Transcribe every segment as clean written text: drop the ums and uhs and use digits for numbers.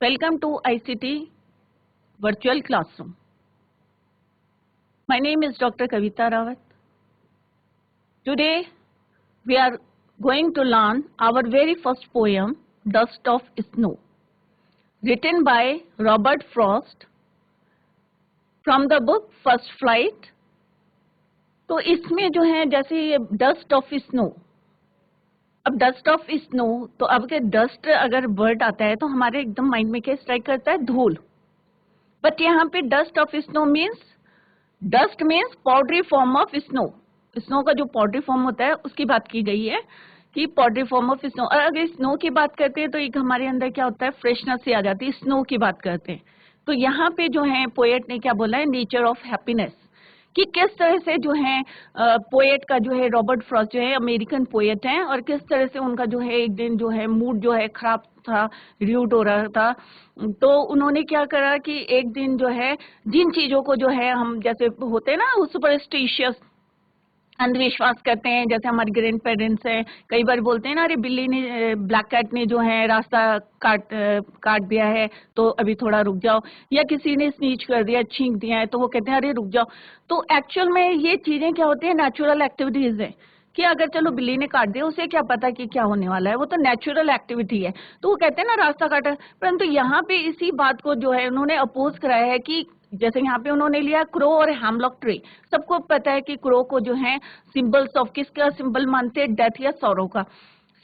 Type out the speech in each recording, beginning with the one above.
Welcome to ICT Virtual Classroom. My name is Dr. Kavita Rawat. Today we are going to learn our very first poem, Dust of Snow, written by Robert Frost from the book First Flight. तो इसमें जो है जैसे ये dust of snow, अब dust of snow तो अब के डस्ट अगर वर्ड आता है तो हमारे एकदम माइंड में क्या स्ट्राइक करता है, धूल. बट यहाँ पे dust of snow means, dust means powdery form of snow. Snow का जो पाउडरी फॉर्म होता है उसकी बात की गई है कि पाउडरी फॉर्म ऑफ स्नो. और अगर स्नो की बात करते हैं तो एक हमारे अंदर क्या होता है, फ्रेशनेस से आ जाती है. स्नो की बात करते हैं तो यहाँ पे जो है पोएट ने क्या बोला है, नेचर ऑफ हैप्पीनेस, कि किस तरह से जो है पोएट का जो है, रॉबर्ट फ्रॉस्ट जो है अमेरिकन पोएट हैं, और किस तरह से उनका जो है एक दिन जो है मूड जो है खराब था, र्यूड हो रहा था. तो उन्होंने क्या करा कि एक दिन जो है जिन चीजों को जो है हम जैसे होते हैं ना सुपरस्टिशियस अंधविश्वास करते हैं, जैसे हमारे ग्रैंड पेरेंट्स हैं, कई बार बोलते हैं ना, अरे बिल्ली ने, ब्लैक कैट ने जो है रास्ता काट दिया है तो अभी थोड़ा रुक जाओ, या किसी ने स्नीच कर दिया, छींक दिया है तो वो कहते हैं अरे रुक जाओ. तो एक्चुअल में ये चीजें क्या होती है, नेचुरल एक्टिविटीज है कि अगर चलो बिल्ली ने काट दिया, उसे क्या पता कि क्या होने वाला है, वो तो नेचुरल एक्टिविटी है. तो वो कहते हैं ना रास्ता काटा. परंतु यहाँ पे इसी बात को जो है उन्होंने अपोज कराया है कि जैसे यहाँ पे उन्होंने लिया क्रो और हेमलॉक ट्री. सबको पता है कि क्रो को जो है सिंबल्स ऑफ, किसका सिंबल मानते हैं, डेथ या सौरो का.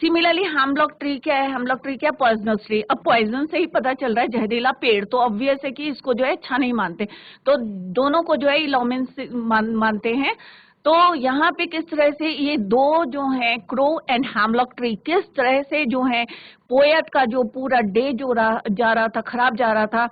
सिमिलरली हेमलॉक ट्री क्या है, हेमलॉक ट्री क्या है, पॉइजनस ट्री. अब पॉइजन से ही पता चल रहा है जहरीला पेड़, तो ऑब्वियस है कि इसको जो है अच्छा नहीं मानते. तो दोनों को जो है इलॉमेंस मानते हैं. तो यहाँ पे किस तरह से ये दो जो है क्रो एंड हेमलॉक ट्री, किस तरह से जो है पोएट का जो पूरा डे जो जा रहा था, खराब जा रहा था,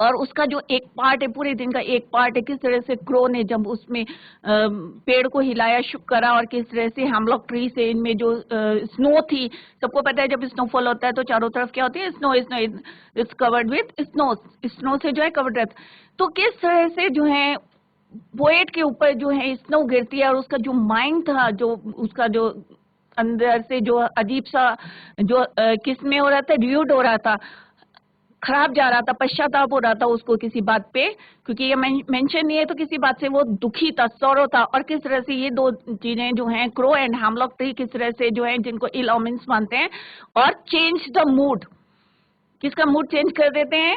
और उसका जो एक पार्ट है, पूरे दिन का एक पार्ट है, किस तरह से क्रो ने जब उसमें पेड़ को हिलाया, शुक करा, और किस तरह से हेमलॉक ट्री से इनमें जो स्नो थी, सबको पता है जब स्नोफॉल होता है तो चारों तरफ क्या होती है, snow. Snow is covered with snow, snow से जो है कवर्ड रहता. तो किस तरह से जो है पोएट के ऊपर जो है स्नो गिरती है, और उसका जो माइंड था, जो उसका जो अंदर से जो अजीब सा जो किसमें हो रहा था, र्यूड हो रहा था, खराब जा रहा था, पश्चाताप हो रहा था उसको किसी बात पे, क्योंकि ये मेंशन नहीं है तो किसी बात से वो दुखी था, सौरो था. और किस तरह से ये दो चीजें जो हैं, क्रो एंड हेमलॉक ट्री, किस तरह से जो है जिनको इल ओमेंस मानते हैं, और चेंज द मूड, किसका मूड चेंज कर देते हैं,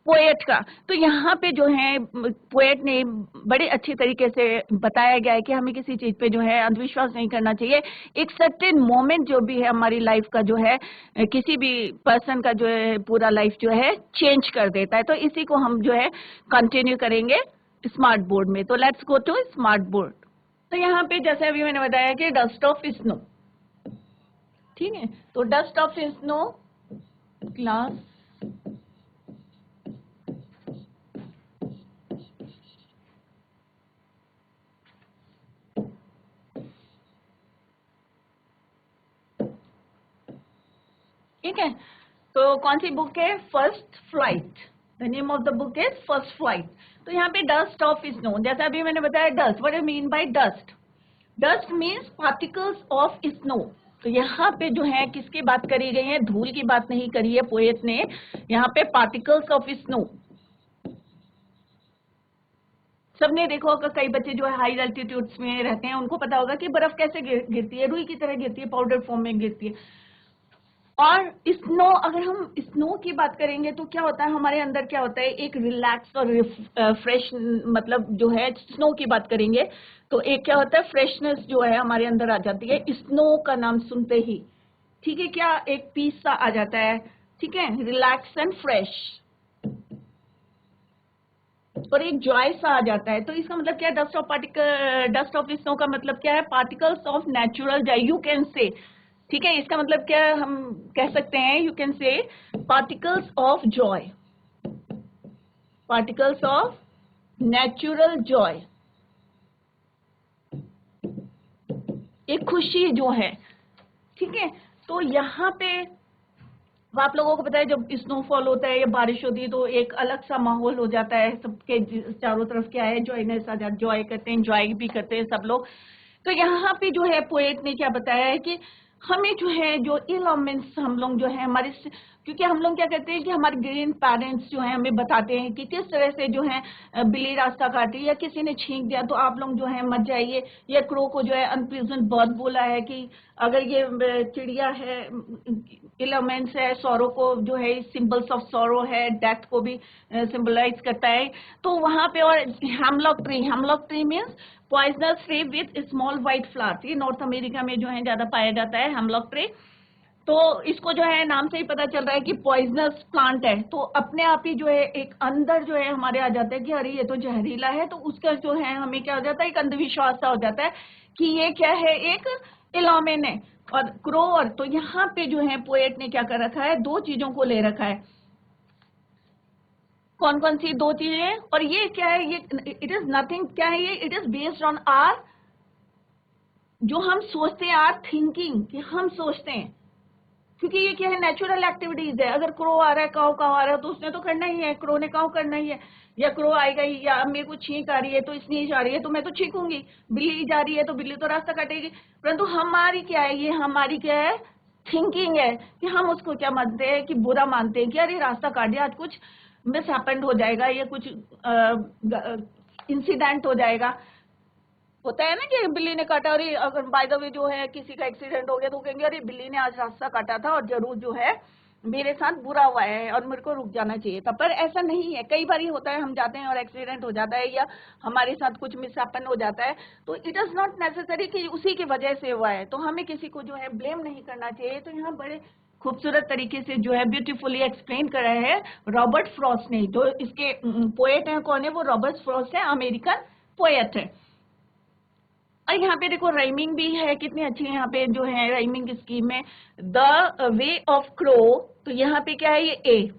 पोएट का. तो यहाँ पे जो है पोएट ने बड़े अच्छी तरीके से बताया गया है कि हमें किसी चीज पे जो है अंधविश्वास नहीं करना चाहिए. एक सर्टेन मोमेंट जो भी है हमारी लाइफ का जो है, किसी भी पर्सन का जो है पूरा लाइफ जो है चेंज कर देता है. तो इसी को हम जो है कंटिन्यू करेंगे स्मार्ट बोर्ड में. तो let's go to smart board. तो यहाँ पे जैसे अभी मैंने बताया कि डस्ट ऑफ स्नो, ठीक है. तो डस्ट ऑफ स्नो क्लास ठीक है. तो कौन सी बुक है, first flight. The name of the book is first flight. तो यहाँ पे डस्ट ऑफ स्नो, जैसा अभी मैंने बताया dust, what I mean by dust, dust means particles of snow. तो यहाँ पे जो है किसकी बात करी गई है, धूल की बात नहीं करी है पोएट ने, यहाँ पे पार्टिकल्स ऑफ स्नो. सबने देखा होगा, कई बच्चे जो है हाई एल्टीट्यूड्स में रहते हैं, उनको पता होगा कि बर्फ कैसे गिरती है, रुई की तरह गिरती है, पाउडर फॉर्म में गिरती है. और स्नो, अगर हम स्नो की बात करेंगे तो क्या होता है हमारे अंदर, क्या होता है, एक रिलैक्स और फ्रेश, मतलब जो है स्नो की बात करेंगे तो एक क्या होता है, फ्रेशनेस जो है हमारे अंदर आ जाती है स्नो का नाम सुनते ही. ठीक है, क्या एक पीस सा आ जाता है, ठीक है, रिलैक्स एंड फ्रेश, और एक जॉय सा आ जाता है. तो इसका मतलब क्या है, डस्ट ऑफ स्नो का मतलब क्या है, particles of natural Joy, you can say. ठीक है, इसका मतलब क्या हम कह सकते हैं, you can say particles of Joy, particles of natural Joy, एक खुशी जो है. ठीक है, तो यहाँ पे आप लोगों को पता है जब स्नोफॉल होता है या बारिश होती है तो एक अलग सा माहौल हो जाता है, सबके चारों तरफ क्या है, जॉयनेस आ जाता, जॉय करते हैं, एंजॉय भी करते हैं सब लोग. तो यहाँ पे जो है पोएट ने क्या बताया है कि हमें जो है जो इल ओमेंस हम लोग जो है हमारे, क्योंकि हम लोग क्या करते हैं कि हमारे ग्रैंड पेरेंट्स जो है हमें बताते हैं कि किस तरह से जो है बिल्ली रास्ता काटी या किसी ने छींक दिया तो आप लोग जो है मत जाइए, या क्रो को जो है अनप्लीजेंट बर्ड बोला है कि अगर ये चिड़िया है, इल ओमेंस है, सौरो को जो है सिंबल्स ऑफ सौरो है, डेथ को भी सिंबलाइज करता है। तो वहां पे, और hemlock tree means poisonous tree with small white flowers, ये नॉर्थ अमेरिका में जो है ज्यादा पाया जाता है हेमलॉक ट्री। तो इसको जो है नाम से ही पता चल रहा है कि पॉइजनस प्लांट है, तो अपने आप ही जो है एक अंदर जो है हमारे आ जाता है कि अरे ये तो जहरीला है, तो उसका जो है हमें क्या हो जाता है, एक अंधविश्वास सा हो जाता है कि ये क्या है, एक इलामेन है। और क्रोवर, तो यहाँ पे जो है पोएट ने क्या कर रखा है, दो चीजों को ले रखा है। कौन कौन सी दो चीजें, और ये क्या है, ये इट इज नथिंग, क्या है ये, it is based on our, जो हम सोचते हैं, आर थिंकिंग, कि हम सोचते हैं, क्योंकि ये क्या है, नेचुरल एक्टिविटीज है। अगर क्रो आ रहा है, काऊ काऊ आ रहा है, तो उसने तो करना ही है, क्रो ने काऊ करना ही है। या क्रो आएगा ही, या मेरे को छींक आ रही है तो स्नीज आ रही है तो मैं तो छींकूंगी, बिल्ली जा रही है तो बिल्ली तो रास्ता काटेगी। परंतु हमारी क्या है, ये हमारी क्या है, थिंकिंग है, कि हम उसको क्या मानते हैं, कि बुरा मानते हैं, कि अरे रास्ता काट दिया, आज कुछ मिस हैपेंड हो जाएगा, या कुछ इंसिडेंट हो जाएगा। होता है ना कि बिल्ली ने काटा, और अगर बाय द वे जो है किसी का एक्सीडेंट हो गया तो कहेंगे अरे बिल्ली ने आज रास्ता काटा था और जरूर जो है मेरे साथ बुरा हुआ है और मेरे को रुक जाना चाहिए था। पर ऐसा नहीं है, कई बार होता है हम जाते हैं और एक्सीडेंट हो जाता है या हमारे साथ कुछ मिसहैपन हो जाता है, तो इट इज नॉट नेसेसरी कि उसी की वजह से हुआ है, तो हमें किसी को जो है ब्लेम नहीं करना चाहिए। तो यहाँ बड़े खूबसूरत तरीके से जो है ब्यूटीफुली एक्सप्लेन कर रहे हैं रॉबर्ट फ्रॉस्ट ने। जो इसके पोएट है, कौन है वो, रॉबर्ट फ्रॉस्ट है, अमेरिकन पोएट है। और यहाँ पे देखो राइमिंग भी है, कितनी अच्छी है यहाँ पे जो है राइमिंग स्कीम में। द वे ऑफ क्रो, तो यहाँ पे क्या है, ये ए,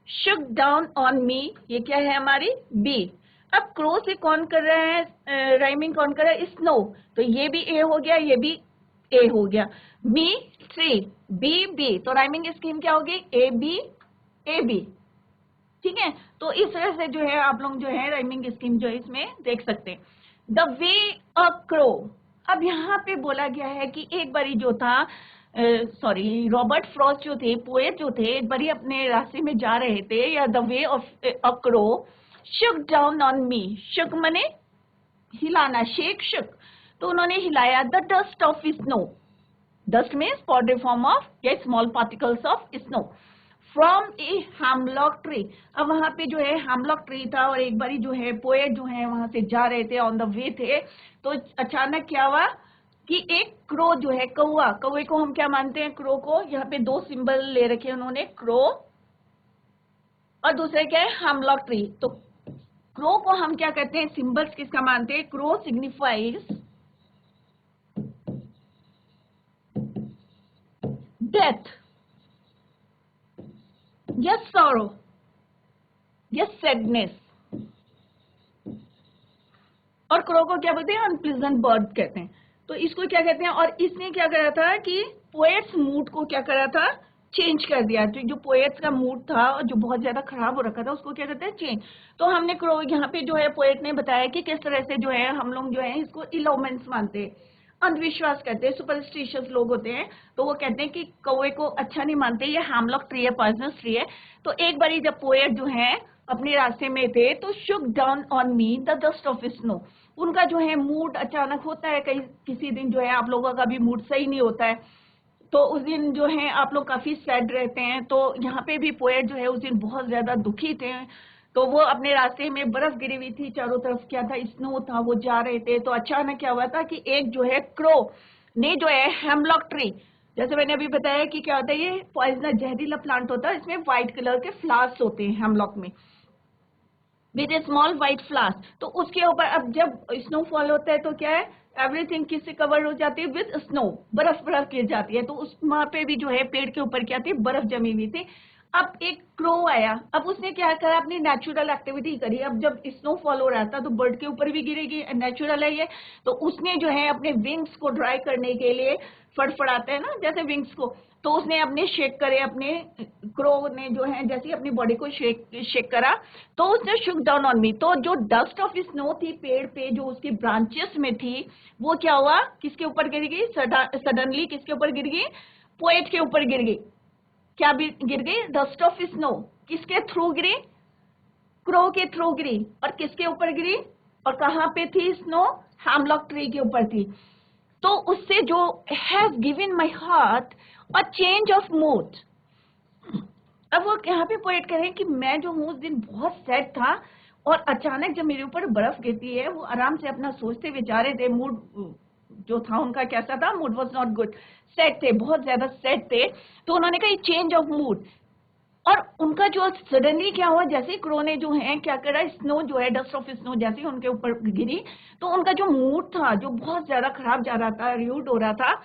शुक डाउन ऑन मी, ये क्या है हमारी बी। अब क्रो से कौन कर रहा है राइमिंग, कौन कर रहा है, स्नो, तो ये भी ए हो गया, ये भी ए हो गया। मी ट्री, बी बी, तो राइमिंग स्कीम क्या होगी, ए बी ए बी। ठीक है, तो इस तरह से जो है आप लोग जो है राइमिंग स्कीम जो है इसमें देख सकते हैं। द वे अ क्रो, अब यहाँ पे बोला गया है कि एक बारी जो था, सॉरी, रॉबर्ट फ्रॉस्ट जो थे, पोएट जो थे, एक बारी अपने रास्ते में जा रहे थे, या the way of a crow shook down on me, shook मने हिलाना, शेक शुक, तो उन्होंने हिलाया the dust of snow, dust means powder form of या small particles of snow, from a hemlock tree. अब वहां पे जो है हेमलॉक ट्री था, और एक बारी जो है पोएट जो है वहां से जा रहे थे, ऑन द वे थे, तो अचानक क्या हुआ कि एक क्रो जो है, कौवा, कौवे को हम क्या मानते हैं, क्रो को, यहाँ पे दो सिंबल ले रखे उन्होंने, क्रो और दूसरे क्या है, हेमलॉक ट्री। तो क्रो को हम क्या कहते हैं, सिंबल्स किसका मानते हैं, crow signifies death, yes sorrow, yes sadness, और क्रो को क्या बोलते हैं, अनप्लीजेंट बर्ड कहते हैं। तो इसको क्या कहते हैं, और इसने क्या करा था कि पोएट्स मूड को क्या करा था, चेंज कर दिया। तो जो पोएट्स का मूड था और जो बहुत ज्यादा खराब हो रखा था उसको क्या कहते हैं, चेंज। तो हमने क्रो, यहाँ पे जो है पोएट ने बताया कि किस तरह से जो है हम लोग जो है इसको इलोमेंस मानते हैं, अंधविश्वास कहते हैं, सुपरस्टिशियस लोग होते हैं, तो वो कहते हैं कि कौवे को अच्छा नहीं मानते, ये हेमलॉक ट्री है, पॉइजनस ट्री है। तो एक बारी जब पोएट जो है अपने रास्ते में थे, तो शुक down on me the dust of snow, उनका जो है मूड अचानक होता है, कहीं किसी दिन जो है आप लोगों का भी मूड सही नहीं होता है, तो उस दिन जो है आप लोग काफी सैड रहते हैं। तो यहाँ पे भी पोएट जो है उस दिन बहुत ज्यादा दुखी थे, तो वो अपने रास्ते में बर्फ गिरी हुई थी चारों तरफ, क्या था, स्नो था, वो जा रहे थे, तो अचानक क्या हुआ था कि एक जो है क्रो ने जो है हेमलॉक ट्री, जैसे मैंने अभी बताया कि क्या होता है, ये पॉइजनस जहरीला प्लांट होता है, इसमें व्हाइट कलर के फ्लावर्स होते हैं हेमलॉक में, with A small white flowers. तो उसके ऊपर अब जब स्नोफॉल होता है तो क्या है, एवरीथिंग किससे कवर हो जाती है, विद स्नो, बर्फ बर्फ गिर जाती है, तो उस वहां पे भी जो है पेड़ के ऊपर क्या थी, बर्फ जमी हुई थी। अब एक क्रो आया, अब उसने क्या करा, अपनी नेचुरल एक्टिविटी करी। अब जब स्नोफॉल हो रहा था तो बर्ड के ऊपर भी गिरेगी, नेचुरल है ये। तो उसने जो है अपने विंग्स को ड्राई करने के लिए फड़फड़ाते हैं ना जैसे विंग्स को, तो उसने अपने शेक करे, अपने क्रो ने जो है जैसे अपनी बॉडी को शेक करा, तो उसने शुक डाउन ऑन मी। तो जो डस्ट ऑफ स्नो थी पेड़ पे जो उसकी ब्रांचेस में थी, वो क्या हुआ, किसके ऊपर गिर गई, सडनली किसके ऊपर गिर गई, पोएट के ऊपर गिर गई। क्या भी गिर गई, डस्ट ऑफ स्नो। किसके थ्रू गिरी, क्रो के थ्रू गिरी। और किसके ऊपर गिरी, और कहां पे थी स्नो, हैमलॉक ट्री के ऊपर थी। तो उससे जो has given my heart a change of mood. अब वो यहाँ पे पोएट कह रहे हैं कि मैं जो हूँ उस दिन बहुत सैड था, और अचानक जब मेरे ऊपर बर्फ गिरती है, वो आराम से अपना सोचते विचारे थे, मूड जो था उनका कैसा था, mood was not good, sad थे, बहुत ज्यादा सैड थे। तो उन्होंने कहा चेंज ऑफ मूड। और उनका जो सडनली क्या हुआ, जैसे क्रो ने जो है क्या करा, स्नो जो है डस्ट ऑफ स्नो जैसे उनके ऊपर गिरी, तो उनका जो मूड था जो बहुत ज्यादा खराब जा रहा था, र्यूड हो रहा था,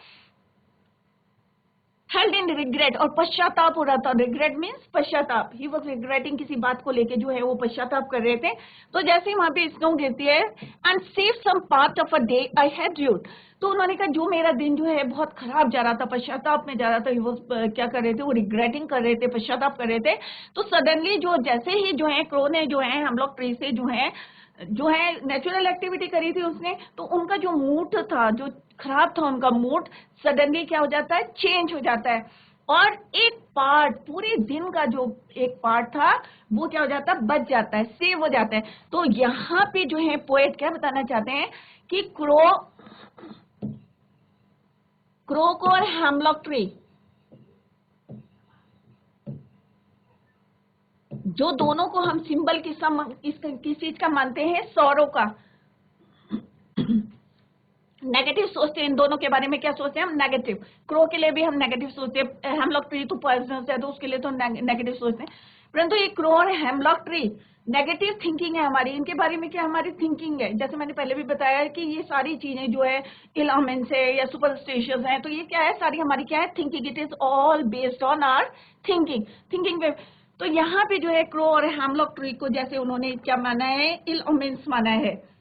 हेल्ड इन रिग्रेट, और पश्चाताप हो रहा था। रिग्रेट मीन्स पश्चाताप, ही वॉज रिग्रेटिंग, किसी बात को लेके जो है वो पश्चाताप कर रहे थे। तो जैसे वहां पे स्नो गिरती है, and saved some part of a day I had rued. तो उन्होंने कहा जो मेरा दिन जो है बहुत खराब जा रहा था, पश्चाताप में जा रहा था, ही वॉज क्या कर रहे थे, वो रिग्रेटिंग कर रहे थे, पश्चाताप कर रहे थे। तो सडनली जो जैसे ही जो है क्रो ने जो है हम लोग ट्री से जो है नेचुरल एक्टिविटी करी थी उसने, तो उनका जो मूड था, जो खराब था उनका मूड, सडनली क्या हो जाता है, चेंज हो जाता है। और एक पार्ट, पूरे दिन का जो एक पार्ट था, वो क्या हो जाता है, बच जाता है, सेव हो जाता है। तो यहाँ पे जो है पोएट क्या बताना चाहते हैं कि क्रो को और हैमलॉक ट्री, जो दोनों को हम सिंबल किस चीज का मानते हैं, सौरों का। नेगेटिव सोचते हैं, इन दोनों के बारे में क्या सोचते हैं हम, नेगेटिव। क्रो के लिए भी हम नेगेटिव सोचते हैं, हेमलॉक ट्री तो पॉइजनस है तो उसके लिए तो नेगेटिव सोचते हैं। परंतु ये क्रो और हेमलॉक ट्री नेगेटिव थिंकिंग है हमारी, इनके बारे में क्या हमारी थिंकिंग है। जैसे मैंने पहले भी बताया है कि ये सारी चीजें जो है इलॉमेंट्स है या सुपरस्टिशियस है, तो ये क्या है, सारी हमारी क्या है, thinking. It is all based on our thinking पे। तो यहाँ पे जो है क्रो और हेमलॉक ट्री को जैसे उन्होंने क्या माना है, इलॉमेंट्स माना है।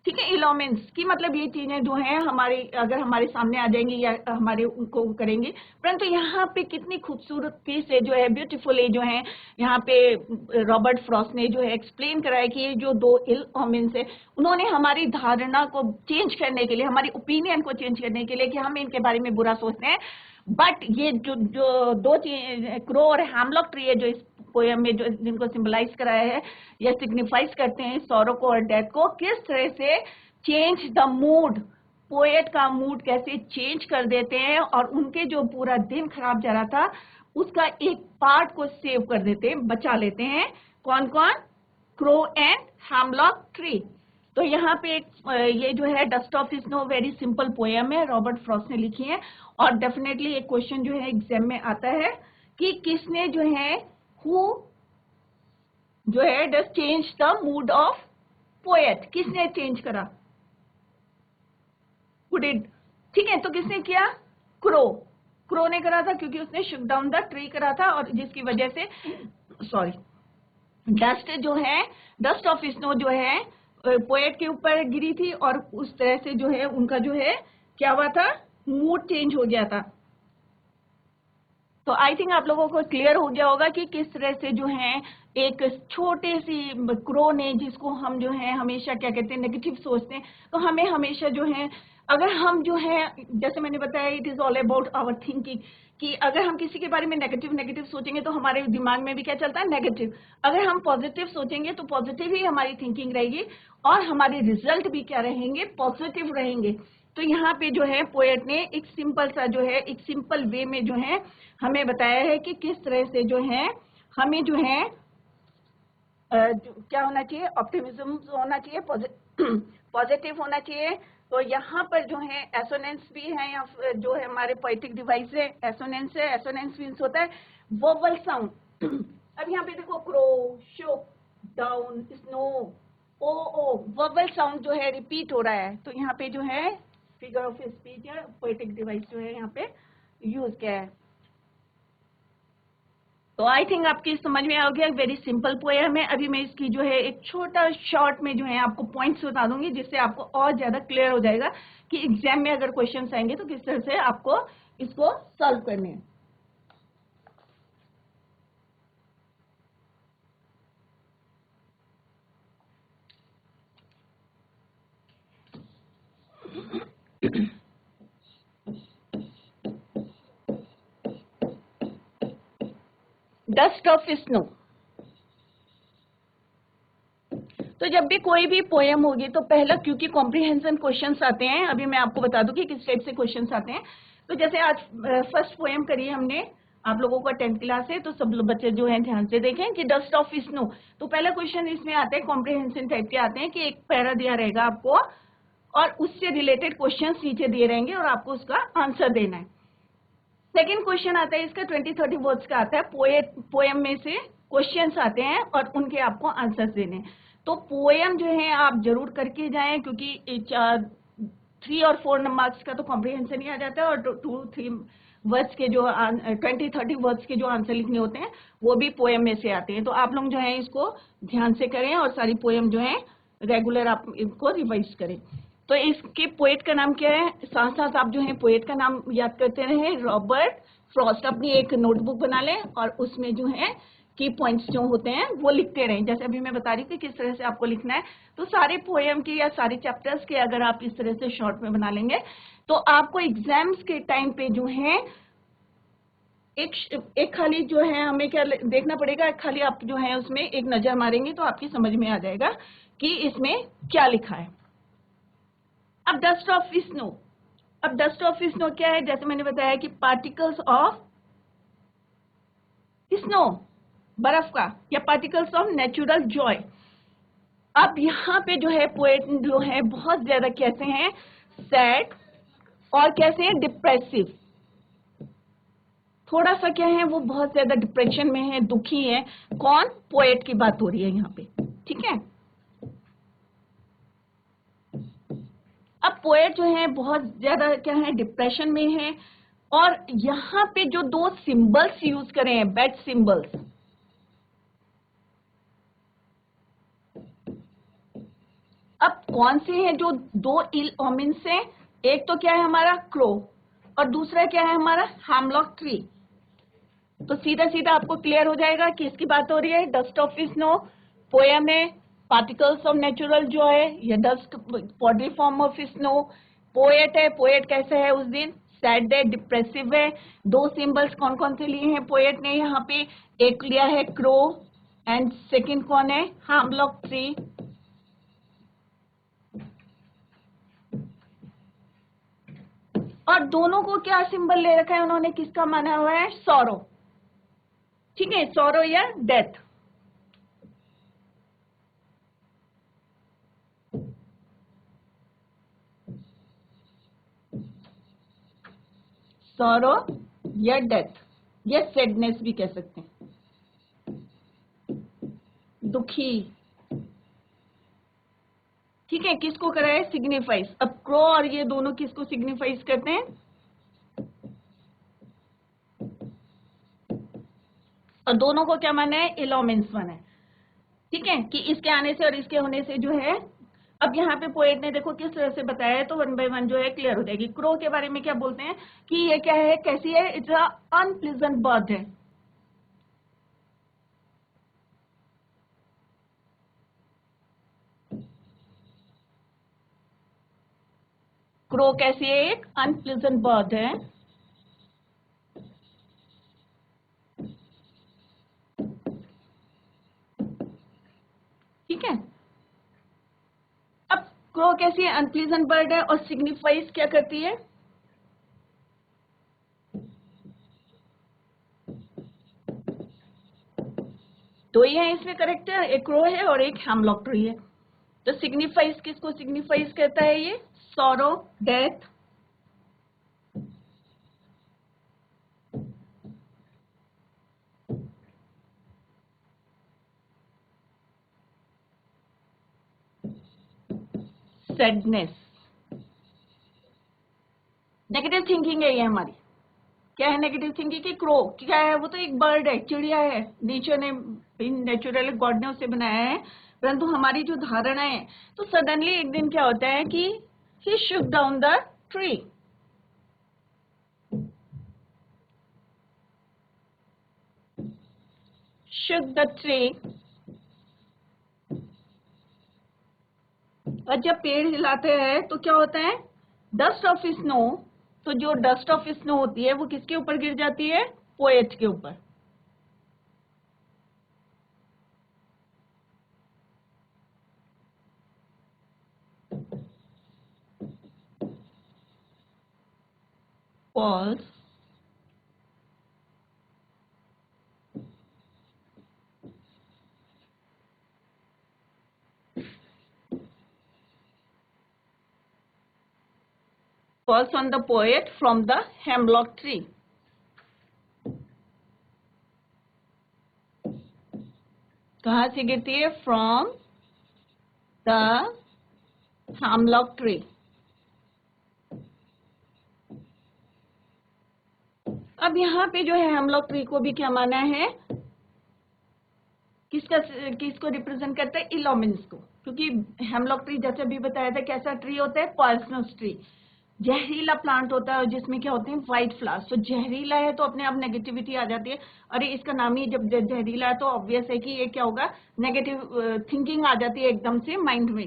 ठीक है, इलॉमेंट्स की मतलब ये चीजें जो हैं हमारे, अगर हमारे सामने आ जाएंगी या हमारे उनको करेंगे। परंतु यहाँ पे कितनी खूबसूरती से जो है, ब्यूटीफुली जो है यहाँ पे रॉबर्ट फ्रॉस्ट ने जो है एक्सप्लेन कराया कि ये जो दो इलॉमेंट्स है, उन्होंने हमारी धारणा को चेंज करने के लिए, हमारी ओपिनियन को चेंज करने के लिए, कि हम इनके बारे में बुरा सोचते हैं। बट ये जो दो चीज, क्रो और हैमलॉक ट्री है, जो इस पोयम में जो जिनको सिंबलाइज कराया है या सिग्निफाइज करते हैं सौरों को और डेथ को, किस तरह से चेंज द मूड, पोएट का मूड कैसे चेंज कर देते हैं, और उनके जो पूरा दिन खराब जा रहा था उसका एक पार्ट को सेव कर देते हैं, बचा लेते हैं। कौन कौन, क्रो एंड हैमलॉक ट्री। तो यहाँ पे ये जो है dust of snow very simple poem है, रॉबर्ट फ्रॉस्ट ने लिखी है। और डेफिनेटली एक क्वेश्चन जो है एग्जाम में आता है कि किसने जो है, हु जो है does change the mood of poet, किसने चेंज करा, हु डिड। ठीक है, तो किसने किया, क्रो ने करा था, क्योंकि उसने शुक डाउन द ट्री करा था, और जिसकी वजह से सॉरी डस्ट जो है, डस्ट ऑफ स्नो जो है पोएट के ऊपर गिरी थी, और उस तरह से जो है उनका जो है क्या हुआ था, मूड चेंज हो गया था। तो आई थिंक आप लोगों को क्लियर हो गया होगा कि किस तरह से जो है एक छोटे सी क्रो ने, जिसको हम जो है हमेशा क्या कहते हैं, नेगेटिव सोचते हैं, तो हमें हमेशा जो है, अगर हम जो है, जैसे मैंने बताया, it is all about our thinking, कि अगर हम किसी के बारे में नेगेटिव सोचेंगे तो हमारे दिमाग में भी क्या चलता है, नेगेटिव। अगर हम पॉजिटिव सोचेंगे तो पॉजिटिव ही हमारी थिंकिंग रहेगी, और हमारे रिजल्ट भी क्या रहेंगे, पॉजिटिव रहेंगे। तो यहाँ पे जो है पोएट ने एक सिंपल सा जो है, एक सिंपल वे में जो है हमें बताया है कि किस तरह से जो है हमें जो है क्या होना चाहिए, ऑप्टिमिज्म होना चाहिए, पॉजिटिव होना चाहिए। तो यहाँ पर जो है एसोनेंस भी है, या जो है हमारे पोएटिक डिवाइस है, एसोनेंस है। एसोनेंस मीन्स होता है वोवल साउंड। अब यहाँ पे देखो, क्रो, शुक डाउन, स्नो, ओ वोवल साउंड जो है रिपीट हो रहा है। तो यहाँ पे जो है फिगर ऑफ स्पीच या पोएटिक डिवाइस जो है यहाँ पे यूज किया है। तो आई थिंक आपकी समझ में आ गया, वेरी सिंपल पोएम है। अभी मैं इसकी जो है एक छोटा शॉर्ट में जो है आपको पॉइंट्स बता दूंगी, जिससे आपको और ज्यादा क्लियर हो जाएगा कि एग्जाम में अगर क्वेश्चंस आएंगे तो किस तरह से आपको इसको सॉल्व करने हैं। Dust of snow. तो जब भी कोई भी पोएम होगी तो पहला, क्योंकि कॉम्प्रिहेंशन क्वेश्चंस आते हैं, अभी मैं आपको बता दूं कि किस टाइप से क्वेश्चंस आते हैं। तो जैसे आज फर्स्ट पोएम करी हमने, आप लोगों का 10th क्लास है तो सब बच्चे जो हैं ध्यान से देखें कि डस्ट ऑफ स्नो। तो पहला क्वेश्चन इसमें आता है, कॉम्प्रिहेंशन टाइप के आते हैं कि एक पैरा दिया रहेगा आपको और उससे रिलेटेड क्वेश्चन नीचे दिए रहेंगे और आपको उसका आंसर देना है। सेकेंड क्वेश्चन आता है इसका 20-30 वर्ड्स का आता है, पोएम में से क्वेश्चंस आते हैं और उनके आपको आंसर्स देने हैं। तो पोएम जो है आप जरूर करके जाएं, क्योंकि 3 और 4 मार्क्स का तो कॉम्प्रिहेंशन ही आ जाता है और 2-3 वर्ड्स के जो 20-30 वर्ड्स के जो आंसर लिखने होते हैं वो भी पोएम में से आते हैं। तो आप लोग जो है इसको ध्यान से करें और सारी पोएम जो है रेगुलर आप इनको रिवाइज करें। तो इसके पोएट का नाम क्या है, साथ साथ आप जो है पोएट का नाम याद करते रहे, रॉबर्ट फ्रॉस्ट। अपनी एक नोटबुक बना लें और उसमें जो है की पॉइंट्स जो होते हैं वो लिखते रहें। जैसे अभी मैं बता रही थी किस तरह से आपको लिखना है। तो सारे पोएम के या सारे चैप्टर्स के अगर आप इस तरह से शॉर्ट में बना लेंगे तो आपको एग्जाम्स के टाइम पे जो है एक खाली जो है हमें क्या देखना पड़ेगा, खाली आप जो है उसमें एक नजर मारेंगे तो आपकी समझ में आ जाएगा कि इसमें क्या लिखा है। अब डस्ट ऑफ स्नो। अब डस्ट ऑफ स्नो क्या है, जैसे मैंने बताया कि पार्टिकल्स ऑफ स्नो, बर्फ का, या पार्टिकल्स ऑफ नेचुरल जॉय। अब यहाँ पे जो है पोएट जो है बहुत ज्यादा कैसे हैं, सैड और कैसे हैं, डिप्रेसिव। थोड़ा सा क्या है, वो बहुत ज्यादा डिप्रेशन में है, दुखी है। कौन, पोएट की बात हो रही है यहाँ पे, ठीक है। अब पोएट जो है बहुत ज्यादा क्या है, डिप्रेशन में है। और यहाँ पे जो 2 सिंबल्स यूज करे हैं, बैड सिंबल्स, अब कौन से हैं जो 2 इल ओमेन्स हैं, एक तो क्या है हमारा क्रो और दूसरा क्या है हमारा हैमलॉक ट्री। तो सीधा सीधा आपको क्लियर हो जाएगा कि इसकी बात हो रही है। डस्ट ऑफ स्नो पोएम है, पार्टिकल्स ऑफ नेचुरल जॉय या dust body form of snow. Poet है, पोएट कैसे है उस दिन, सैड है, डिप्रेसिव है। 2 सिंबल्स कौन कौन से लिए हैं पोएट ने यहाँ पे, एक लिया है क्रो एंड सेकंड कौन है, हैमलॉक ट्री। और दोनों को क्या सिंबल ले रखा है उन्होंने, किसका माना हुआ है, सॉरो, ठीक है, सॉरो या डेथ। सॉरो या डेथ या सैडनेस भी कह सकते हैं, दुखी, ठीक है। किसको करा है, सिग्निफाइज। अब क्रो और ये दोनों किसको सिग्निफाइज करते हैं, और दोनों को क्या माना है, इलोमेंस माना है, ठीक है, कि इसके आने से और इसके होने से जो है। अब यहाँ पे पोएट ने देखो किस तरह से बताया है, तो 1 by 1 जो है क्लियर हो जाएगी। क्रो के बारे में क्या बोलते हैं कि ये क्या है, कैसी है, इट्स अ अनप्लीजेंट बर्ड है। क्रो कैसी है, एक अनप्लीजेंट बर्ड है। ठीक है, अब क्रो कैसी है, अनप्लीजेंट बर्ड है और सिग्निफाइज क्या करती है, तो ये है इसमें करेक्ट है, एक क्रो है और एक हैमलॉक ट्री है। तो सिग्निफाइज किसको सिग्निफाइज करता है, ये sorrow, death, sadness, negative thinking है ये हमारी। क्या है नेगेटिव थिंकिंग की? क्रो क्या है? वो तो एक बर्ड है, चिड़िया है, नेचर ने, नेचुरली गॉड ने उसे बनाया है, परंतु हमारी जो धारणा है, तो सडनली एक दिन क्या होता है कि he shook down the tree, shook the tree. और जब पेड़ हिलाते हैं तो क्या होता है? डस्ट ऑफ स्नो, तो जो डस्ट ऑफ स्नो होती है वो किसके ऊपर गिर जाती है? पोएट के ऊपर। falls falls on the poet from the hemlock tree। कहाँ से गिरती है? From the hemlock tree. अब यहाँ पे जो है हेमलॉक ट्री को भी क्या माना है? किसको रिप्रेजेंट करता है? इलोमिन्स को, क्योंकि हेमलॉक ट्री जैसे अभी बताया था कैसा ट्री होता है? पॉइजनस ट्री, जहरीला प्लांट होता है, जिसमें क्या होते हैं? White flowers. तो जहरीला है तो अपने आप नेगेटिविटी आ जाती है। अरे इसका नाम ही जब जहरीला है तो ऑब्वियस है कि ये क्या होगा? नेगेटिव थिंकिंग आ जाती है एकदम से माइंड में।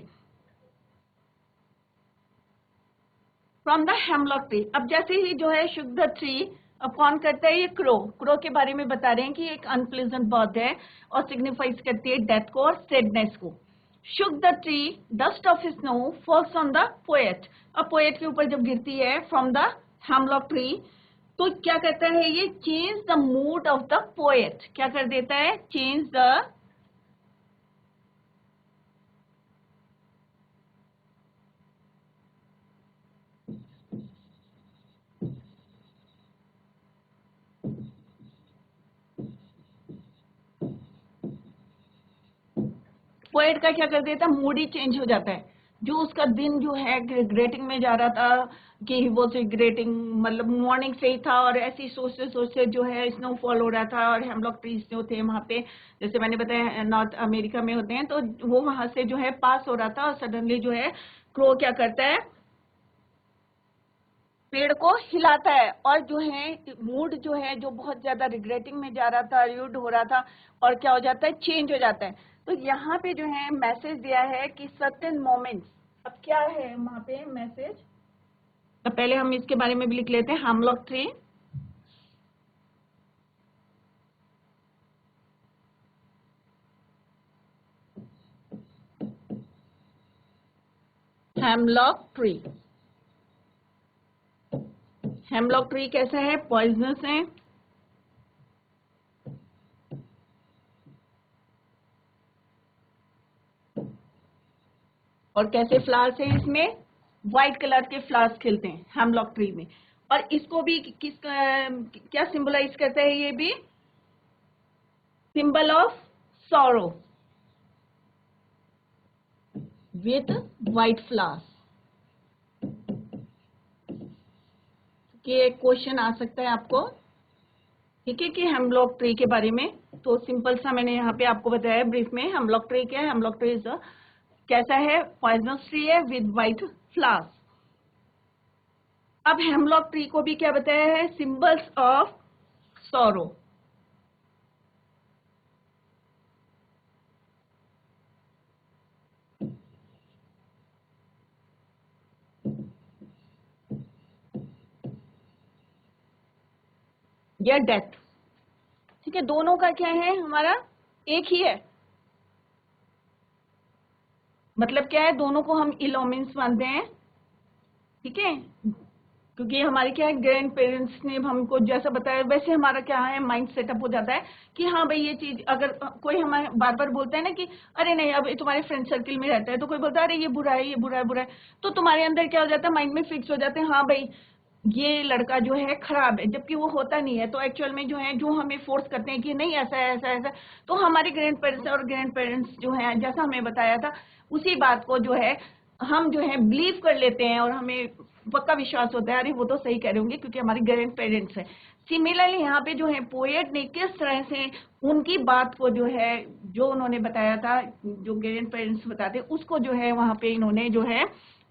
From the hemlock tree. अब जैसे ही जो है शुक द ट्री, अब कौन करता है? ये क्रो। क्रो के बारे में बता रहे हैं कि एक अनप्लेजेंट बर्ड है और सिग्निफाइज करती है डेथ को और सैडनेस को। शुक the tree, dust of snow falls on the poet. अब पोएट के ऊपर जब गिरती है फ्रॉम द हेमलॉक ट्री, तो क्या करता है ये? Change the mood of the poet. क्या कर देता है? चेंज द पोएट का क्या कर देता है? मूड ही चेंज हो जाता है। जो उसका दिन जो है ग्रेटिंग में जा रहा था कि वो से ग्रेटिंग, मतलब मॉर्निंग से ही था और ऐसी सोचते सोचते जो है स्नोफॉल हो रहा था और हेमलॉक ट्रीज जो थे वहां पे, जैसे मैंने बताया नॉर्थ अमेरिका में होते हैं, तो वो वहां से जो है पास हो रहा था और सडनली जो है क्रो क्या करता है? पेड़ को हिलाता है और जो है मूड जो है जो बहुत ज्यादा रिग्रेटिंग में जा रहा था, र्यूड हो रहा था, और क्या हो जाता है? चेंज हो जाता है। तो यहाँ पे जो है मैसेज दिया है कि सर्टेन मोमेंट्स। अब क्या है वहां पे मैसेज? तो पहले हम इसके बारे में भी लिख लेते हैं। Hemlock tree, hemlock tree. Hemlock tree कैसा है? पॉइजनस है, और कैसे फ्लावर्स हैं इसमें? व्हाइट कलर के फ्लावर्स खिलते हैं हेमलॉक ट्री में। और इसको भी क्या सिंबलाइज करता है? ये भी symbol of sorrow with white flowers. ये क्वेश्चन आ सकता है आपको, ठीक है, कि हेमलॉक ट्री के बारे में। तो सिंपल सा मैंने यहाँ पे आपको बताया ब्रीफ में। हेमलॉक ट्री क्या है? हेमलॉक ट्री कैसा है? पॉइजनस ट्री है विद व्हाइट फ्लावर्स। अब हेमलॉक ट्री को भी क्या बताया है? Symbols of sorrow. या डेथ, ठीक है। दोनों का क्या है? हमारा एक ही है। मतलब क्या है? दोनों को हम इलोमिन्स मानते हैं, ठीक है, क्योंकि हमारे क्या है, ग्रैंड पेरेंट्स ने हमको जैसा बताया वैसे हमारा क्या है, माइंड सेटअप हो जाता है कि हाँ भाई ये चीज। अगर कोई हमारे बार बार बोलता है ना कि अरे नहीं, अब तुम्हारे फ्रेंड सर्किल में रहता है तो कोई बोलता है अरे ये बुरा है, ये बुरा है, बुरा है, तो तुम्हारे अंदर क्या हो जाता है? माइंड में फिक्स हो जाते हैं, हाँ भाई ये लड़का जो है खराब है, जबकि वो होता नहीं है। तो एक्चुअल में जो है, जो हमें फोर्स करते हैं कि नहीं ऐसा है, ऐसा ऐसा, तो हमारे ग्रैंड पेरेंट्स और ग्रैंड पेरेंट्स जो है जैसा हमें बताया था उसी बात को जो है हम जो है बिलीव कर लेते हैं और हमें पक्का विश्वास होता है अरे वो तो सही कह रहे होंगे क्योंकि हमारे ग्रैंड पेरेंट्स है। सिमिलरली यहाँ पे जो है पोएट ने किस तरह से उनकी बात को जो है, जो उन्होंने बताया था, जो ग्रैंड पेरेंट्स बताते उसको जो है वहाँ पे इन्होंने जो है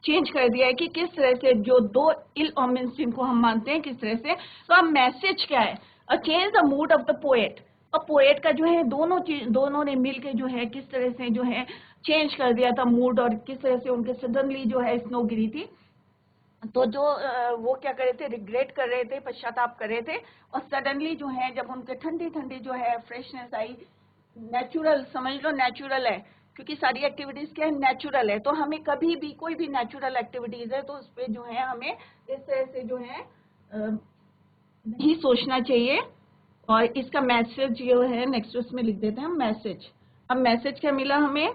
चेंज कर दिया है कि किस तरह से जो दो इल ओमेंस जिनको हम मानते हैं किस तरह से। तो अब मैसेज क्या है, a change the mood of the poet. अब पोएट का जो है दोनों ने मिलके जो है किस तरह से जो है चेंज कर दिया था मूड, और किस तरह से उनके सडनली जो है स्नो गिरी थी। तो जो वो क्या कर रहे थे, रिग्रेट कर रहे थे, पश्चाताप कर रहे थे, और सडनली जो है जब उनके ठंडी ठंडी जो है फ्रेशनेस आई, नेचुरल समझ लो, नेचुरल है क्योंकि सारी एक्टिविटीज क्या है, नेचुरल है। तो हमें कभी भी कोई भी नेचुरल एक्टिविटीज है तो उस पर जो है हमें इस तरह से जो है नहीं सोचना चाहिए। और इसका मैसेज जो है नेक्स्ट उसमें लिख देते हैं हम मैसेज। अब मैसेज क्या मिला हमें,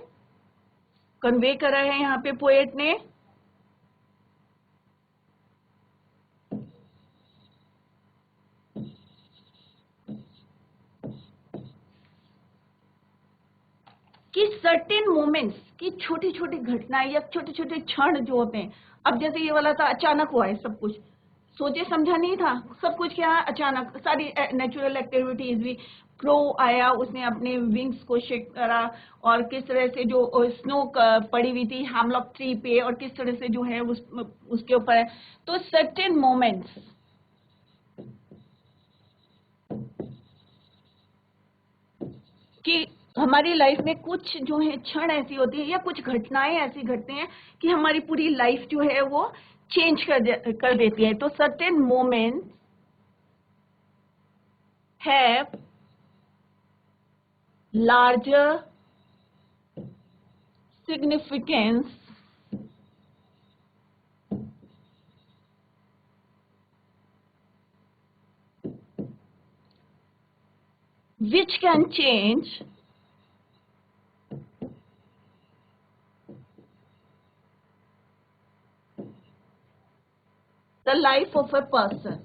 कन्वे करा है यहाँ पे पोएट ने, कि सर्टेन मोमेंट्स की छोटी छोटी घटनाएं या छोटे छोटे क्षण जो होते हैं। अब जैसे ये वाला था, अचानक हुआ है सब कुछ, सोचे समझा नहीं था, सब कुछ क्या अचानक, सारी नेचुरल एक्टिविटीज भी। क्रो आया, उसने अपने विंग्स को शेक करा, और किस तरह से जो स्नो पड़ी हुई थी हैमलॉक ट्री पे, और किस तरह से जो है उसके ऊपर है। तो सर्टेन मोमेंट्स कि हमारी लाइफ में कुछ जो है क्षण ऐसी होती है या कुछ घटनाएं ऐसी घटती हैं कि हमारी पूरी लाइफ जो है वो चेंज कर देती है। तो certain moment have larger significance which can change the life of a person।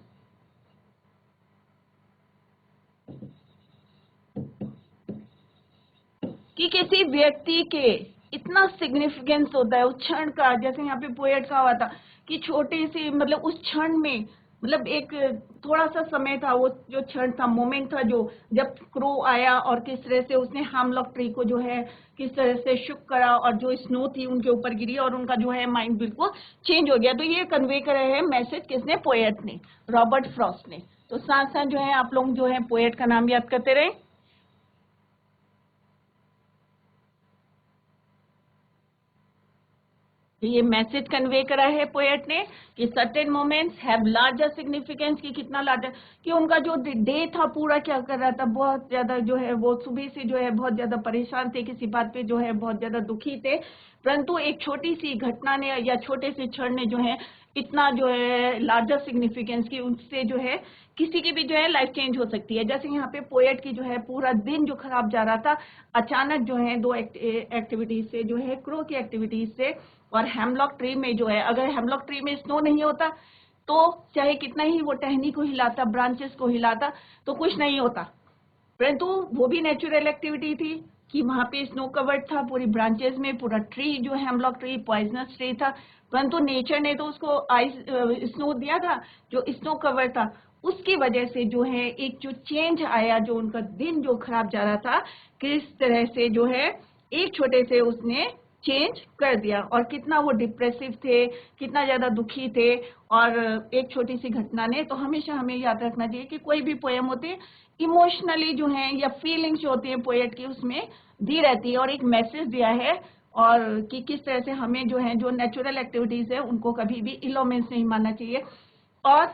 कि किसी व्यक्ति के इतना सिग्निफिकेंस होता है उस क्षण का, जैसे यहाँ पे पोएट का हुआ था कि छोटी सी मतलब उस क्षण में, मतलब एक थोड़ा सा समय था, वो जो क्षण था, मोमेंट था, जो जब क्रो आया और किस तरह से उसने हैमलॉक ट्री को जो है किस तरह से शुक करा, और जो स्नो थी उनके ऊपर गिरी, और उनका जो है माइंड बिल्कुल चेंज हो गया। तो ये कन्वे करे है मैसेज किसने, पोएट ने, रॉबर्ट फ्रॉस्ट ने। तो साथ साथ जो है आप लोग जो है पोएट का नाम याद करते रहे। ये मैसेज कन्वे करा है पोएट ने कि certain moments have larger significance, की कितना लार्जर, कि उनका जो डे था पूरा क्या कर रहा था, बहुत ज्यादा जो है वो सुबह से जो है बहुत ज्यादा परेशान थे, किसी बात पे जो है बहुत ज्यादा दुखी थे, परंतु एक छोटी सी घटना ने या छोटे से क्षण ने जो है इतना जो है लार्जर सिग्निफिकेंस की, उससे जो है किसी की भी जो है लाइफ चेंज हो सकती है। जैसे यहाँ पे पोएट की जो है पूरा दिन जो खराब जा रहा था, अचानक जो है दो एक्टिविटीज से जो है, क्रो की एक्टिविटीज से और हेमलॉक ट्री में जो है, अगर हेमलॉक ट्री में स्नो नहीं होता तो चाहे कितना ही वो टहनी को हिलाता, ब्रांचेस को हिलाता, तो कुछ नहीं होता, परंतु वो भी नेचुरल एक्टिविटी थी कि वहां पे स्नो कवर्ड था पूरी ब्रांचेस में, पूरा ट्री जो हेमलॉक ट्री पॉइजनस ट्री था, परंतु नेचर ने तो उसको आइस स्नो दिया था, जो स्नो कवर था, उसकी वजह से जो है एक जो चेंज आया, जो उनका दिन जो खराब जा रहा था किस तरह से जो है एक छोटे से उसने चेंज कर दिया, और कितना वो डिप्रेसिव थे, कितना ज्यादा दुखी थे, और एक छोटी सी घटना ने। तो हमेशा हमें याद रखना चाहिए कि कोई भी पोएम होती है इमोशनली जो है या फीलिंग्स जो होती है पोएट की उसमें दी रहती है, और एक मैसेज दिया है, और कि किस तरह से हमें जो है जो नेचुरल एक्टिविटीज है उनको कभी भी इलोमेंस नहीं मानना चाहिए। और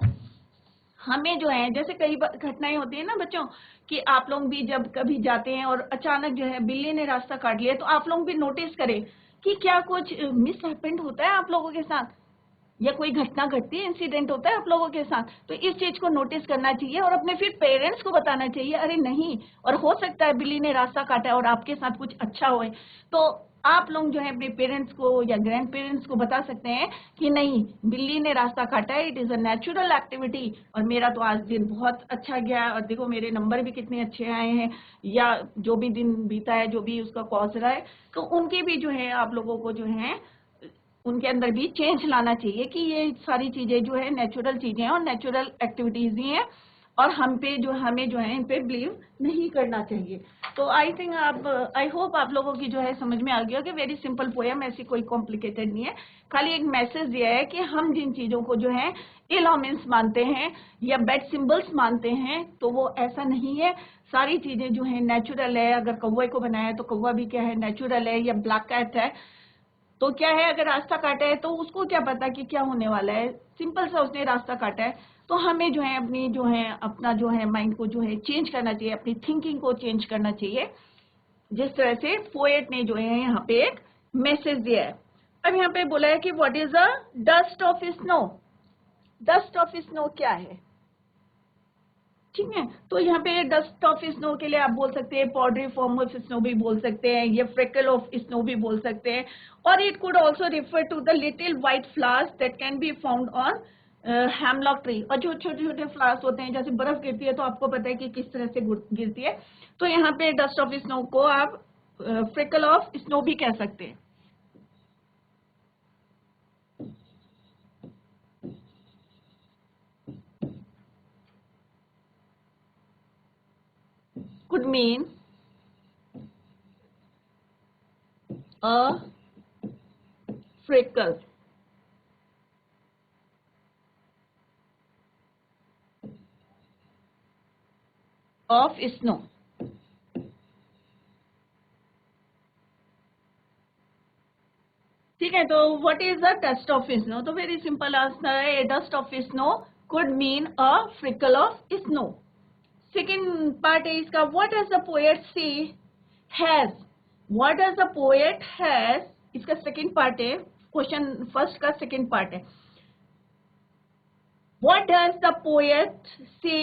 हमें जो है जैसे कई घटनाएं होती है ना बच्चों, कि आप लोग भी जब कभी जाते हैं और अचानक जो है बिल्ली ने रास्ता काट लिया, तो आप लोग भी नोटिस करें कि क्या कुछ मिस हैपेंड होता है आप लोगों के साथ, या कोई घटना घटती है, इंसिडेंट होता है आप लोगों के साथ, तो इस चीज को नोटिस करना चाहिए और अपने फिर पेरेंट्स को बताना चाहिए, अरे नहीं, और हो सकता है बिल्ली ने रास्ता काटा और आपके साथ कुछ अच्छा होए, तो आप लोग जो है अपने पेरेंट्स को या ग्रैंड पेरेंट्स को बता सकते हैं कि नहीं, बिल्ली ने रास्ता काटा है, it is a natural activity, और मेरा तो आज दिन बहुत अच्छा गया, और देखो मेरे नंबर भी कितने अच्छे आए हैं, या जो भी दिन बीता है, जो भी उसका कॉज रहा है, तो उनकी भी जो है आप लोगों को जो है उनके अंदर भी चेंज लाना चाहिए कि ये सारी चीजें जो है नेचुरल चीजें हैं और नेचुरल एक्टिविटीज ही हैं और हमें जो है इन पे बिलीव नहीं करना चाहिए। तो आई थिंक आई होप आप लोगों की जो है समझ में आ गया कि वेरी सिंपल पोएम, ऐसी कोई कॉम्प्लिकेटेड नहीं है, खाली एक मैसेज दिया है कि हम जिन चीजों को जो है इल ओमेंस मानते हैं या बैड सिंबल्स मानते हैं तो वो ऐसा नहीं है। सारी चीजें जो है नेचुरल है। अगर कौवे को बनाया तो कौवा भी क्या है, नेचुरल है। या ब्लैक कैट है तो क्या है, अगर रास्ता काटा है तो उसको क्या पता कि क्या होने वाला है, सिंपल सा उसने रास्ता काटा है। तो हमें जो है अपना जो है माइंड को जो है चेंज करना चाहिए, अपनी थिंकिंग को चेंज करना चाहिए, जिस तरह से पोएट ने जो है यहाँ पे एक मैसेज दिया है। अब यहाँ पे बोला है कि what is the dust of snow. Dust of snow क्या है, ठीक है। तो यहाँ पे डस्ट ऑफ स्नो के लिए आप बोल सकते हैं पाउडरी फॉर्म ऑफ स्नो भी बोल सकते हैं, ये फ्रिकल ऑफ स्नो भी बोल सकते हैं, और it could also refer to the little white flowers that can be found on hemlock tree. और जो छोटे छोटे फ्लावर्स होते हैं, जैसे बर्फ गिरती है तो आपको पता है कि किस तरह से गिरती है, तो यहाँ पे डस्ट ऑफ स्नो को आप फ्रिकल ऑफ स्नो भी कह सकते हैं। could mean a freckle of snow। ठीक है, तो what is the dust of snow? तो वेरी सिंपल आंसर है, dust of snow could mean a fickle of snow. Second part है इसका, व्हाट डज द पोएट से has. What does the poet has, इसका second part है, question first का second part है। What does the poet से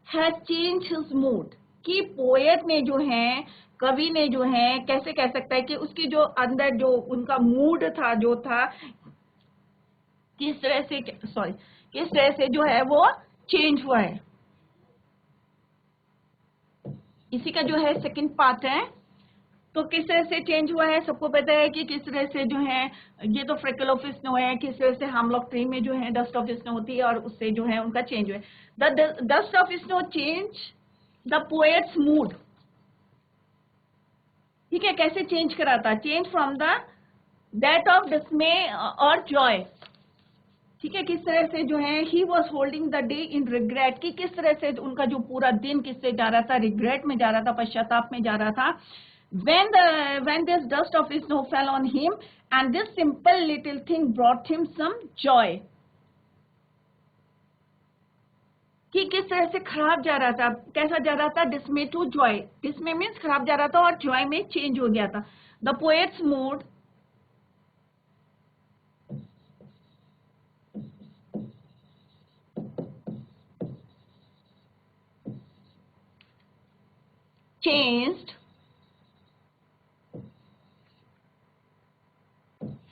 has change his mood. कि poet ने जो है, कवि ने जो है, कैसे कह सकता है कि उसकी जो अंदर जो उनका मूड था, जो था, किस तरह से जो है वो चेंज हुआ है। इसी का जो है सेकंड पार्ट है। तो किस तरह से चेंज हुआ है, सबको पता है कि किस तरह से जो है, ये तो फ्रिकल ऑफ स्नो है, किस तरह से हेमलॉक ट्री में जो है डस्ट ऑफ स्नो होती है और उससे जो है उनका चेंज हुआ है। The dust of snow change the poet's mood. ठीक है, कैसे चेंज कराता, change from the that of डिस्मे और जॉय। ठीक है, किस तरह से जो है he was holding the day in regret, कि किस तरह से उनका जो पूरा दिन किससे जा रहा था, रिग्रेट में जा रहा था, पश्चाताप में जा रहा था। when this dust of snow fell on him and this simple little thing brought him some joy। कि किस तरह से खराब जा रहा था, कैसा जा रहा था, dismay to joy. Dismay means खराब जा रहा था और जॉय में चेंज हो गया था। The poet's mood changed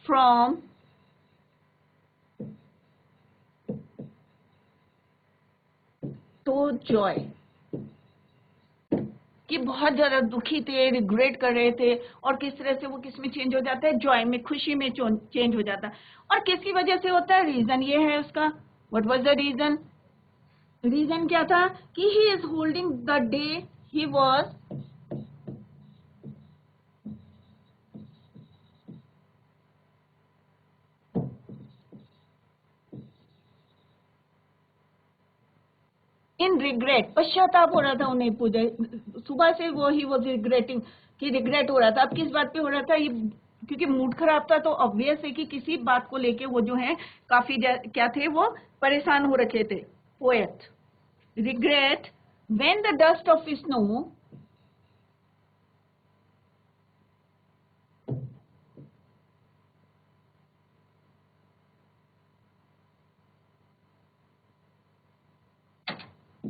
from to joy। कि बहुत ज्यादा दुखी थे, रिग्रेट कर रहे थे, और किस तरह से वो किस में चेंज हो जाता है, जॉय में, खुशी में चेंज हो जाता है। और किसकी वजह से होता है, रीजन ये है उसका। What was the reason? Reason क्या था कि he is holding the day, he was in regret, पश्चाताप हो रहा था उन्हें पूजा सुबह से, वो ही वॉज रिग्रेटिंग, कि रिग्रेट हो रहा था। अब किस बात पे हो रहा था ये, क्योंकि मूड खराब था तो ऑब्वियस है कि किसी बात को लेके वो जो है काफी क्या थे, वो परेशान हो रखे थे। Poet regret when the dust of snow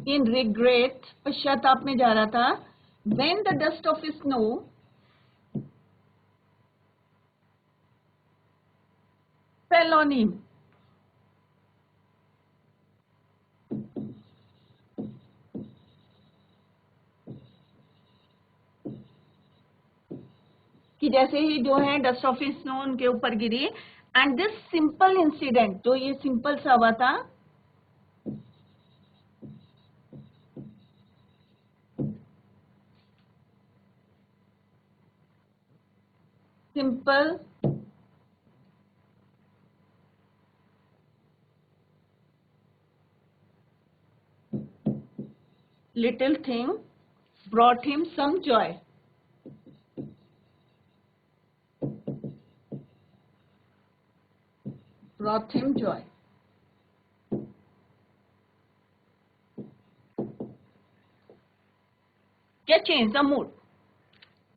in regret, पश्चाताप में जा रहा था, when the dust of snow fell on him। कि जैसे ही जो है डस्ट ऑफ स्नो उनके ऊपर गिरी, एंड दिस सिंपल इंसिडेंट, जो ये सिंपल सा हुआ था, simple little thing brought him some joy. Brought him joy. क्या चेंज द मूड?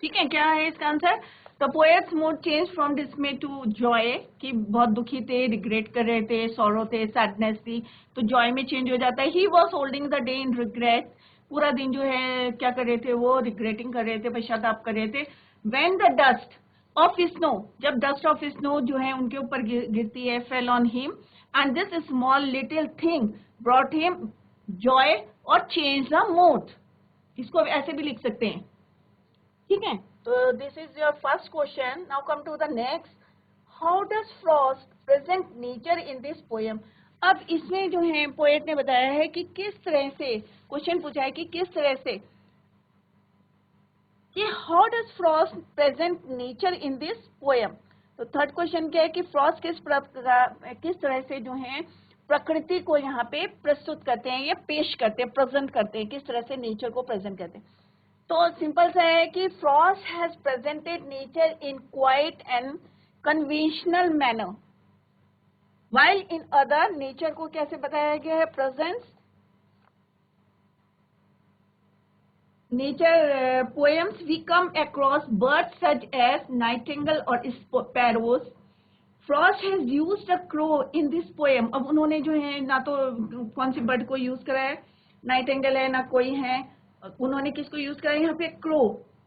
ठीक है, क्या है इसका answer? The poet's mood change from dismay to joy, कि बहुत दुखी थे, रिग्रेट कर रहे थे, सॉरो थे, सैडनेस थी, तो जॉय में चेंज हो जाता है. He was holding the day in regret, पूरा दिन जो है क्या कर रहे थे, वो रिग्रेटिंग कर रहे थे, पश्चाताप कर रहे थे. When the dust of snow, जब डस्ट ऑफ स्नो जो है उनके ऊपर गिरती है, fell on him, and this small little thing brought him joy और चेंज द मूड. इसको ऐसे भी लिख सकते हैं. ठीक है, तो this is your first question. Now come to the next. How does Frost present nature in this poem? अब इसमें जो है पोएट ने बताया है कि किस तरह से, क्वेश्चन पूछा है कि किस तरह से, कि how does Frost present nature in this poem. तो थर्ड क्वेश्चन क्या है कि फ्रॉस्ट किस तरह से जो है प्रकृति को यहाँ पे प्रस्तुत करते हैं या पेश करते हैं, प्रेजेंट करते हैं, किस तरह से नेचर को प्रेजेंट करते हैं. तो सिंपल सा है कि Frost has presented nature in quite and conventional manner, while in other nature को कैसे बताया गया है, presence. Nature poems we come across birds such as nightingale और sparrows. Frost has used a crow in this poem. अब उन्होंने जो है ना तो कौन सी बर्ड को यूज करा है, नाइटिंगेल है ना कोई है, उन्होंने किसको यूज करा है यहाँ पे, क्रो.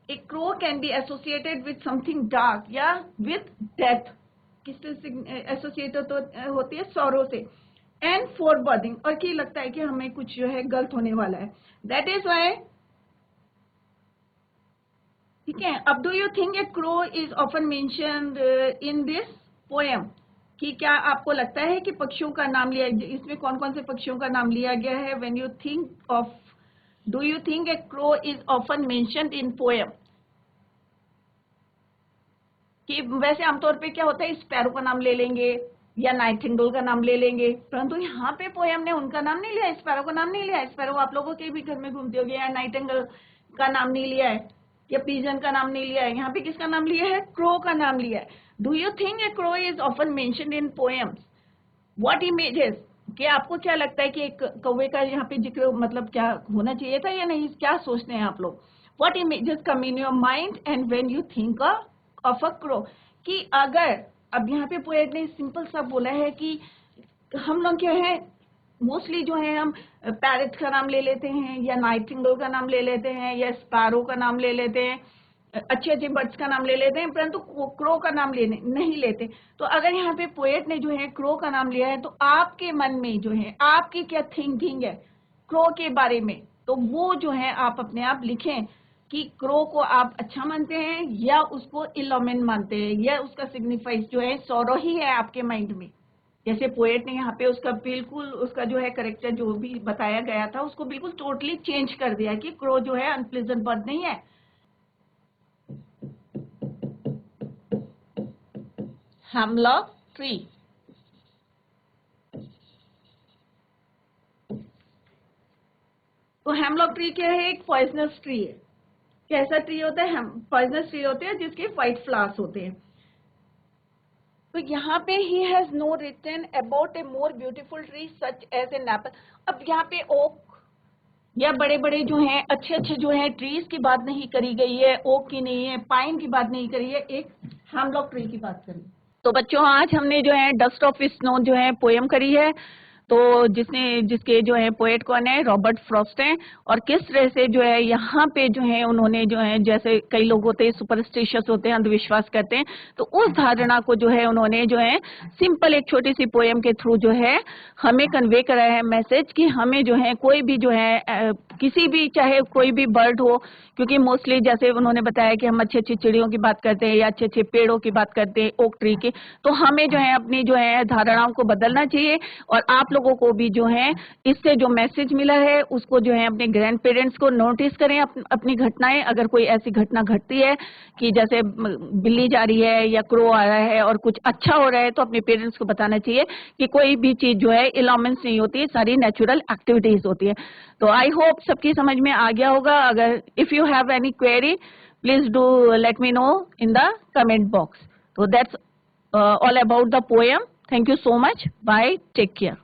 एक crow can be associated with something dark या विथ डेथ, किससे एसोसिएटेड होती है, सॉरो से, एंड फोरबॉडिंग, और कि लगता है कि हमें कुछ जो है गलत होने वाला है. That is why. ठीक है, अब do you think a crow is often mentioned in this poem? कि क्या आपको लगता है कि पक्षियों का नाम लिया, इसमें कौन कौन से पक्षियों का नाम लिया गया है? When you think of, do you think a crow is often mentioned in poem? कि वैसे आमतौर पे क्या होता है, स्पैरो का नाम ले लेंगे या नाइटिंगेल का नाम ले लेंगे, परंतु यहाँ पे पोएम ने उनका नाम नहीं लिया, स्पैरो का नाम नहीं लिया. स्पैरो आप लोगों के भी घर में घूमते होंगे, या नाइटिंगेल का नाम नहीं लिया है, या पिजन का नाम नहीं लिया है. यहाँ पे किसका नाम लिया है, क्रो का नाम लिया है. Do you think a crow is often mentioned in poems? What images, कि आपको क्या लगता है कि एक कौवे का यहाँ पे जिक्र मतलब क्या होना चाहिए था या नहीं, क्या सोचते हैं आप लोग? What images come in your mind and when you think of a crow? कि अगर, अब यहाँ पे पोएट ने सिंपल सा बोला है कि हम लोग क्या है, मोस्टली जो है हम पैरेट का नाम ले लेते हैं, या नाइटिंगेल का नाम ले लेते हैं, या स्पैरो का नाम ले लेते हैं, अच्छे अच्छे बर्ड्स का नाम ले लेते हैं, परंतु क्रो का नाम नहीं लेते. तो अगर यहाँ पे पोएट ने जो है क्रो का नाम लिया है, तो आपके मन में जो है, आपकी क्या थिंकिंग है क्रो के बारे में, तो वो जो है आप अपने आप लिखें कि क्रो को आप अच्छा मानते हैं या उसको इलोमेन मानते हैं, या उसका सिग्निफाइज जो है सॉरो ही है आपके माइंड में. जैसे पोएट ने यहाँ पे उसका बिल्कुल, उसका जो है करेक्टर जो भी बताया गया था उसको बिल्कुल टोटली चेंज कर दिया कि क्रो जो है अनप्लेजेंट बर्ड नहीं है. Hemlock tree. तो हेमलॉक ट्री क्या है, एक पॉइजनस ट्री है. कैसा ट्री होता है, पॉइजनस ट्री होते हैं जिसके व्हाइट फ्लावर्स होते हैं. तो यहाँ पे he has no written about a more beautiful tree such as an apple. अब यहाँ पे ओक या बड़े बड़े जो हैं अच्छे अच्छे जो हैं ट्रीज की बात नहीं करी गई है, ओक की नहीं है, पाइन की बात नहीं करी है, एक हेमलॉक ट्री की बात करी. तो बच्चों आज हमने जो है डस्ट ऑफ स्नो जो है पोएम करी है. तो जिसके जो है पोएट कौन है, रॉबर्ट फ्रॉस्ट हैं. और किस तरह से जो है यहाँ पे जो है उन्होंने जो है, जैसे कई लोग होते हैं सुपरस्टिशियस होते हैं, अंधविश्वास करते हैं, तो उस धारणा को जो है उन्होंने जो है सिंपल एक छोटी सी पोएम के थ्रू जो है हमें कन्वे कराया है मैसेज कि हमें जो है कोई भी जो है किसी भी, चाहे कोई भी बर्ड हो, क्योंकि मोस्टली जैसे उन्होंने बताया कि हम अच्छी अच्छी चिड़ियों की बात करते हैं या अच्छे अच्छे पेड़ों की बात करते हैं, ओक ट्री की, तो हमें जो है अपनी जो है धारणाओं को बदलना चाहिए। और आप लोगों को भी जो है इससे जो मैसेज मिला है उसको जो है अपने ग्रैंड पेरेंट्स को नोटिस करें, अपनी घटनाएं, अगर कोई ऐसी घटना घटती है कि जैसे बिल्ली जा रही है या क्रो आ रहा है और कुछ अच्छा हो रहा है, तो अपने पेरेंट्स को बताना चाहिए कि कोई भी चीज जो है इलॉमेंस नहीं होती है, सारी नेचुरल एक्टिविटीज होती है। तो आई होप सबकी समझ में आ गया होगा। अगर if you have any query please do let me know in the comment box. तो that's all about the poem. Thank you so much. Bye, take care.